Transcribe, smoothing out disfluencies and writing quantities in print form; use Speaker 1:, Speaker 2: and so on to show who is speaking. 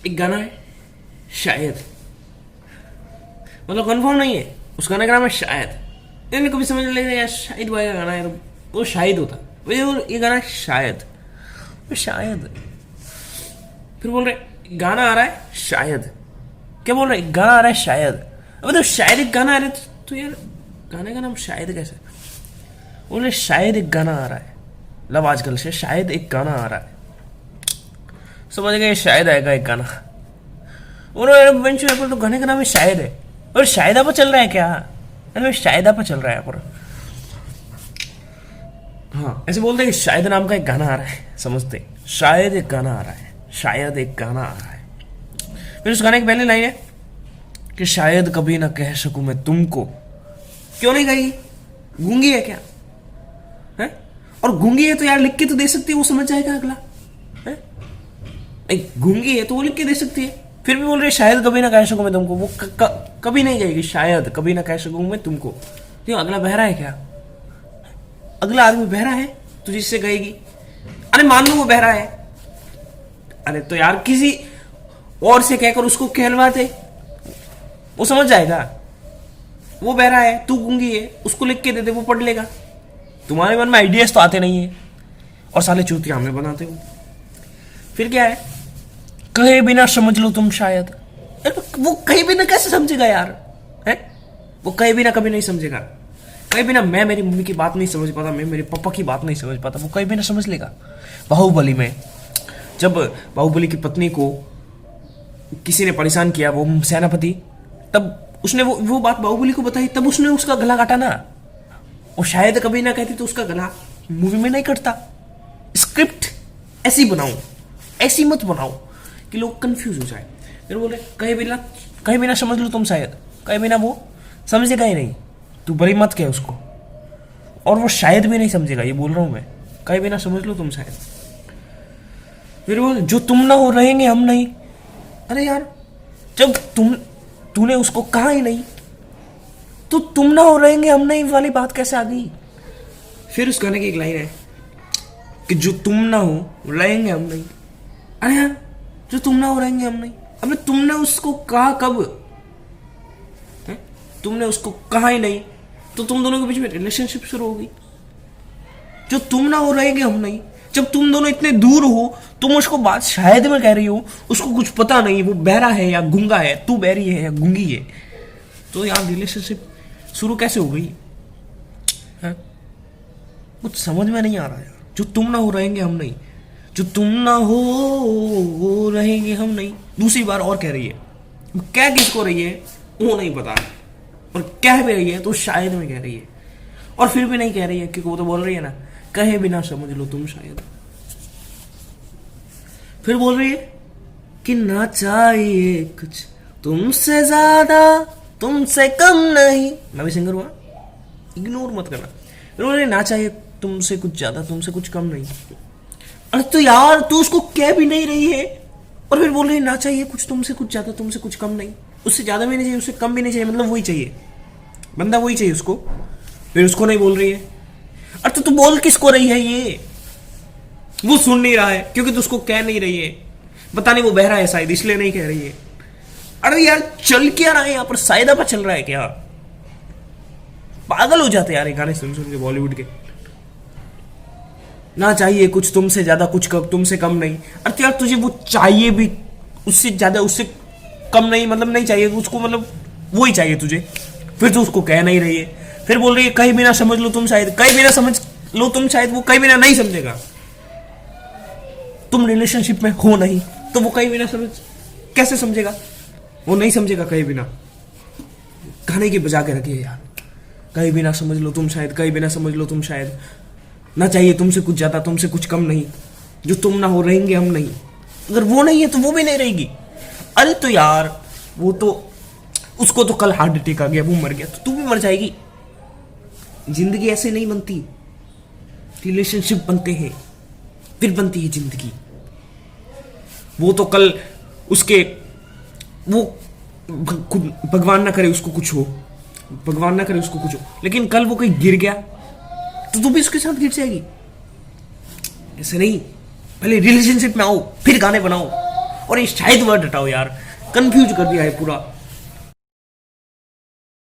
Speaker 1: एक गाना है शायद, मतलब कंफर्म नहीं है, उस गाने का नाम है शायद। इन्हें कभी समझ लेगा यार शाहिद भाई का गाना है तो वो शाहिद होता, ये गाना है शायद, शायद। फिर बोल रहे गाना आ रहा है शायद, क्या बोल रहे गाना आ रहा है शायद। अब तो शायद एक गाना आ रहा है तो यार गाने का नाम शायद कैसे? बोल रहे शायद एक गाना आ रहा है, मतलब आजकल से शायद एक गाना आ रहा है, समझ गए शायद आएगा एक गाना। और तो गाने का नाम है शायद है, और शायदा पर चल रहा है क्या? अरे शायदा पर चल रहा है पर, हाँ ऐसे बोलते हैं कि शायद नाम का एक गाना आ रहा है, समझते शायद एक गाना आ रहा है, शायद एक गाना आ रहा है। फिर उस गाने की पहले लाइन है कि शायद कभी ना कह सकूं मैं तुमको। क्यों नहीं कही? गूंगी है क्या है? और गूंगी है तो यार लिख के तो दे सकती है, वो समझ जाएगा अगला है। गूंगी है तो वो लिख के दे सकती है। फिर भी बोल रहे शायद कभी ना कह सकूं मैं तुमको, वो कभी नहीं कहेगी शायद कभी ना कह सकूं मैं तुमको। क्यों? अगला बहरा है क्या? अगला आदमी बहरा है तो जिससे कहेगी? अरे मान लो वो बहरा है, अरे तो यार किसी और से कहकर उसको कहलवाते, वो समझ जाएगा। वो बहरा है, तू गूंगी है, उसको लिख के दे दे, वो पढ़ लेगा। तुम्हारे मन में आइडियाज तो आते नहीं है और साले चूतिया हमें बनाते हो। फिर क्या है? कहे बिना समझ लो तुम शायद। वो कहे बिना कैसे समझेगा यार? है वो कहे बिना कभी नहीं समझेगा। कहे बिना मैं मेरी मम्मी की बात नहीं समझ पाता, मैं मेरे पापा की बात नहीं समझ पाता, वो कहे बिना समझ लेगा। बाहुबली में जब बाहुबली की पत्नी को किसी ने परेशान किया, वो सेनापति, तब उसने वो बात बाहुबली को बताई, तब उसने उसका गला काटा ना। और शायद कभी ना कहती तो उसका गला मूवी में नहीं कटता। स्क्रिप्ट ऐसी बनाओ, ऐसी मत बनाओ कि लोग कंफ्यूज हो जाए। फिर बोले कहे बिना समझ लो तुम शायद, कहे बिना वो समझेगा ही नहीं, तू बड़ी मत कह उसको, और वो शायद भी नहीं समझेगा। ये बोल रहा हूं मैं, कहे बिना समझ लो तुम शायद। फिर बोले जो तुम ना हो रहेंगे हम नहीं। अरे यार जब तूने उसको कहा ही नहीं तो तुम ना हो रहेंगे हम नहीं वाली बात कैसे आ गई? फिर उस गाने की एक लाइन है कि जो तुम ना हो रहेंगे हम नहीं। अरे यार जो तुम ना हो रहेंगे हम नहीं, अब तुमने उसको कहा कब? तुमने उसको कहा ही नहीं तो तुम दोनों के बीच में रिलेशनशिप शुरू होगी। जो तुम ना हो रहेंगे हम नहीं, जब तुम दोनों इतने दूर हो, तुम उसको बात शायद में कह रही हो, उसको कुछ पता नहीं वो बहरा है या गूंगा है, तू बहरी है या गूंगी है, तो यार रिलेशनशिप शुरू कैसे हो गई है? कुछ समझ में नहीं आ रहा यार। जो तुम ना हो रहेंगे हम नहीं, जो तुम ना हो रहेंगे हम नहीं, दूसरी बार और कह रही है। क्या किसको रही है वो नहीं पता, और कह भी रही है तो शायद में कह रही है, और फिर भी नहीं कह रही है क्योंकि वो तो बोल रही है ना कहे बिना समझ लो तुम शायद। फिर बोल रही है कि ना चाहिए कुछ तुमसे ज्यादा तुमसे कम नहीं। मैं भी सिंगर हुआ, इग्नोर मत करना। फिर बोल रही ना चाहिए तुमसे कुछ ज्यादा तुमसे कुछ कम नहीं। अरे तो यार तू उसको कह भी नहीं रही है और फिर बोल रही है ना चाहिए कुछ तुमसे कुछ ज्यादा तुमसे कुछ कम नहीं। उससे ज्यादा भी नहीं चाहिए, उससे कम भी नहीं चाहिए, मतलब वही चाहिए, बंदा वही चाहिए उसको। फिर उसको नहीं बोल रही है। अरे तो तू बोल किसको रही है ये? वो सुन नहीं रहा है क्योंकि तू उसको कह नहीं रही है। पता नहीं वो बहरा है शायद इसलिए नहीं कह रही है। अरे यार चल क्या रहा है यहाँ पर? सायदा पर चल रहा है क्या? पागल हो जाते यार ये गाने सुन सुन के बॉलीवुड के। ना चाहिए कुछ तुमसे ज्यादा कुछ तुमसे कम नहीं। अरे यार तुझे वो चाहिए भी उससे ज्यादा उससे कम नहीं, मतलब नहीं चाहिए उसको, मतलब वो ही चाहिए तुझे। फिर तो उसको कह नहीं रही है। फिर बोल रही है कहीं बिना समझ लो तुम शायद, कहीं बिना समझ लो तुम शायद। वो कहीं बिना नहीं समझेगा। तुम रिलेशनशिप में हो नहीं तो वो कहीं बिना समझ कैसे समझेगा? वो नहीं समझेगा कहीं बिना। गाने की बजा के रखिए यार, कहीं बिना समझ लो तुम शायद, कहीं बिना समझ लो तुम शायद। ना चाहिए तुमसे कुछ ज्यादा तुमसे कुछ कम नहीं, जो तुम ना हो रहेंगे हम नहीं। अगर वो नहीं है तो वो भी नहीं रहेगी। अरे तो यार वो तो उसको तो कल हार्ट अटैक आ गया, वो मर गया तो तू भी मर जाएगी। जिंदगी ऐसे नहीं बनती, रिलेशनशिप बनते हैं फिर बनती है जिंदगी। वो तो कल उसके वो भगवान ना करे उसको कुछ हो, भगवान ना करे उसको कुछ हो, लेकिन कल वो कहीं गिर गया तो तू भी उसके साथ गिर जाएगी। ऐसे नहीं, पहले रिलेशनशिप में आओ फिर गाने बनाओ। और ये शायद वर्ड हटाओ यार, कंफ्यूज कर दिया है पूरा।